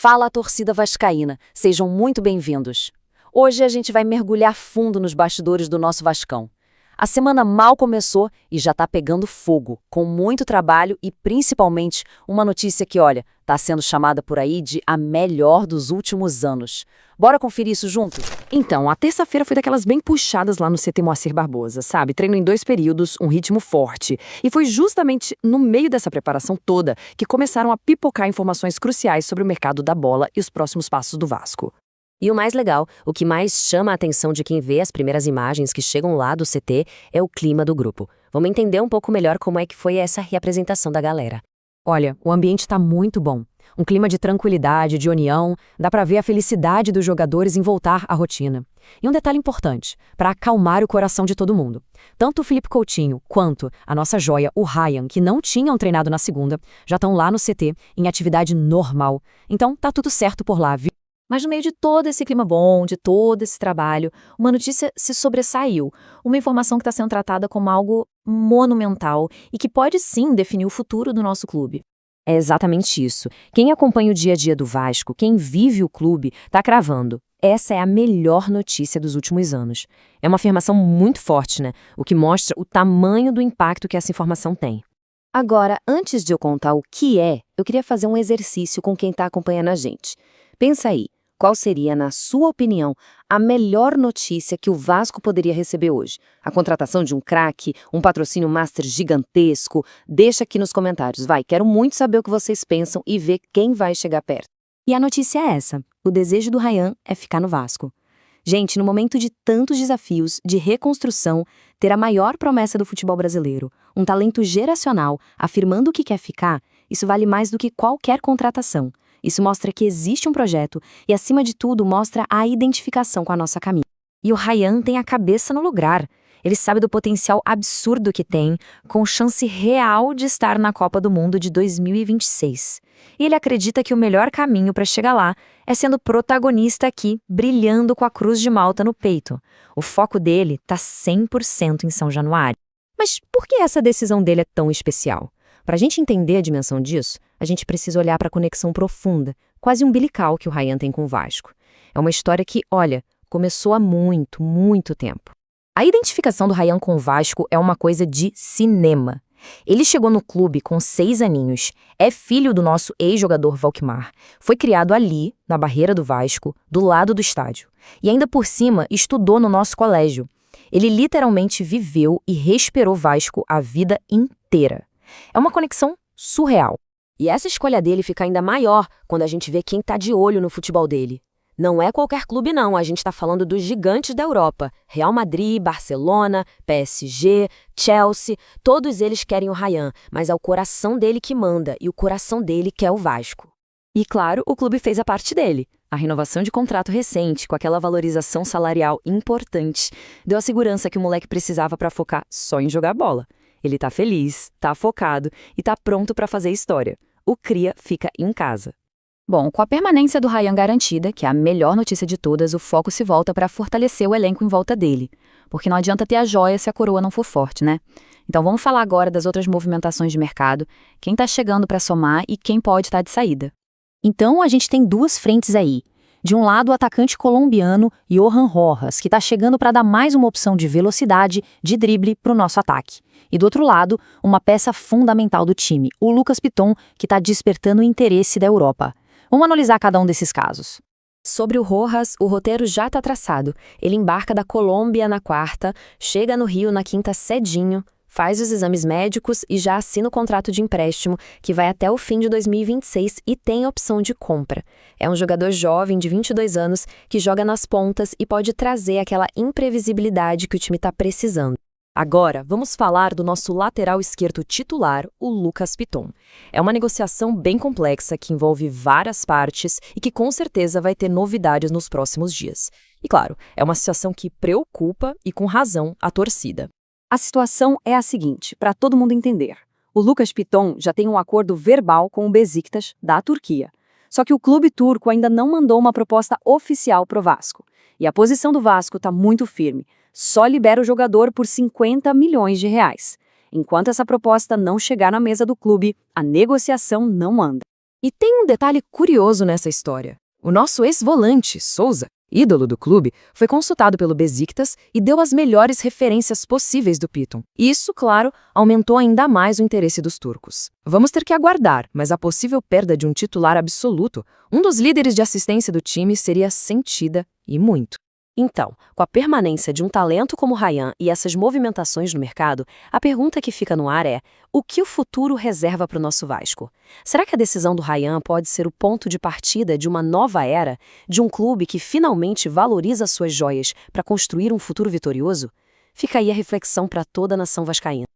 Fala, torcida vascaína, sejam muito bem-vindos. Hoje a gente vai mergulhar fundo nos bastidores do nosso Vascão. A semana mal começou e já tá pegando fogo, com muito trabalho e principalmente uma notícia que, olha, tá sendo chamada por aí de a melhor dos últimos anos. Bora conferir isso juntos? Então, a terça-feira foi daquelas bem puxadas lá no CT Moacir Barbosa, sabe? Treino em 2 períodos, um ritmo forte. E foi justamente no meio dessa preparação toda que começaram a pipocar informações cruciais sobre o mercado da bola e os próximos passos do Vasco. E o mais legal, o que mais chama a atenção de quem vê as primeiras imagens que chegam lá do CT é o clima do grupo. Vamos entender um pouco melhor como é que foi essa reapresentação da galera. Olha, o ambiente tá muito bom. Um clima de tranquilidade, de união, dá pra ver a felicidade dos jogadores em voltar à rotina. E um detalhe importante, para acalmar o coração de todo mundo. Tanto o Felipe Coutinho quanto a nossa joia, o Ryan, que não tinham treinado na segunda, já estão lá no CT, em atividade normal. Então tá tudo certo por lá, viu? Mas no meio de todo esse clima bom, de todo esse trabalho, uma notícia se sobressaiu. Uma informação que está sendo tratada como algo monumental e que pode sim definir o futuro do nosso clube. É exatamente isso. Quem acompanha o dia a dia do Vasco, quem vive o clube, tá cravando. Essa é a melhor notícia dos últimos anos. É uma afirmação muito forte, né? O que mostra o tamanho do impacto que essa informação tem. Agora, antes de eu contar o que é, eu queria fazer um exercício com quem está acompanhando a gente. Pensa aí. Qual seria, na sua opinião, a melhor notícia que o Vasco poderia receber hoje? A contratação de um craque, um patrocínio master gigantesco? Deixa aqui nos comentários, vai, quero muito saber o que vocês pensam e ver quem vai chegar perto. E a notícia é essa, o desejo do Ryan é ficar no Vasco. Gente, no momento de tantos desafios, de reconstrução, ter a maior promessa do futebol brasileiro, um talento geracional, afirmando que quer ficar, isso vale mais do que qualquer contratação. Isso mostra que existe um projeto e, acima de tudo, mostra a identificação com a nossa camisa. E o Ryan tem a cabeça no lugar. Ele sabe do potencial absurdo que tem, com chance real de estar na Copa do Mundo de 2026. E ele acredita que o melhor caminho para chegar lá é sendo protagonista aqui, brilhando com a Cruz de Malta no peito. O foco dele está 100% em São Januário. Mas por que essa decisão dele é tão especial? Para a gente entender a dimensão disso, a gente precisa olhar para a conexão profunda, quase umbilical que o Ryan tem com o Vasco. É uma história que, olha, começou há muito, muito tempo. A identificação do Ryan com o Vasco é uma coisa de cinema. Ele chegou no clube com 6 aninhos, é filho do nosso ex-jogador Valquimar, foi criado ali, na barreira do Vasco, do lado do estádio. E ainda por cima, estudou no nosso colégio. Ele literalmente viveu e respirou Vasco a vida inteira. É uma conexão surreal. E essa escolha dele fica ainda maior quando a gente vê quem tá de olho no futebol dele. Não é qualquer clube não, a gente tá falando dos gigantes da Europa. Real Madrid, Barcelona, PSG, Chelsea, todos eles querem o Ryan, mas é o coração dele que manda e o coração dele quer o Vasco. E claro, o clube fez a parte dele. A renovação de contrato recente, com aquela valorização salarial importante, deu a segurança que o moleque precisava para focar só em jogar bola. Ele tá feliz, tá focado e tá pronto para fazer história. O Cria fica em casa. Bom, com a permanência do Ryan garantida, que é a melhor notícia de todas, o foco se volta para fortalecer o elenco em volta dele. Porque não adianta ter a joia se a coroa não for forte, né? Então vamos falar agora das outras movimentações de mercado, quem tá chegando para somar e quem pode estar de saída. Então a gente tem 2 frentes aí. De um lado, o atacante colombiano Johan Rojas, que está chegando para dar mais uma opção de velocidade, de drible para o nosso ataque. E do outro lado, uma peça fundamental do time, o Lucas Piton, que está despertando o interesse da Europa. Vamos analisar cada um desses casos. Sobre o Rojas, o roteiro já está traçado. Ele embarca da Colômbia na quarta, chega no Rio na quinta cedinho, faz os exames médicos e já assina o contrato de empréstimo, que vai até o fim de 2026 e tem opção de compra. É um jogador jovem de 22 anos que joga nas pontas e pode trazer aquela imprevisibilidade que o time está precisando. Agora, vamos falar do nosso lateral esquerdo titular, o Lucas Piton. É uma negociação bem complexa que envolve várias partes e que com certeza vai ter novidades nos próximos dias. E claro, é uma situação que preocupa e com razão a torcida. A situação é a seguinte, para todo mundo entender. O Lucas Piton já tem um acordo verbal com o Beşiktaş, da Turquia. Só que o clube turco ainda não mandou uma proposta oficial para o Vasco. E a posição do Vasco está muito firme. Só libera o jogador por 50 milhões de reais. Enquanto essa proposta não chegar na mesa do clube, a negociação não anda. E tem um detalhe curioso nessa história. O nosso ex-volante, Souza, ídolo do clube, foi consultado pelo Beşiktaş e deu as melhores referências possíveis do Python. Isso, claro, aumentou ainda mais o interesse dos turcos. Vamos ter que aguardar, mas a possível perda de um titular absoluto, um dos líderes de assistência do time, seria sentida e muito. Então, com a permanência de um talento como Ryan e essas movimentações no mercado, a pergunta que fica no ar é: o que o futuro reserva para o nosso Vasco? Será que a decisão do Ryan pode ser o ponto de partida de uma nova era, de um clube que finalmente valoriza suas joias para construir um futuro vitorioso? Fica aí a reflexão para toda a nação vascaína.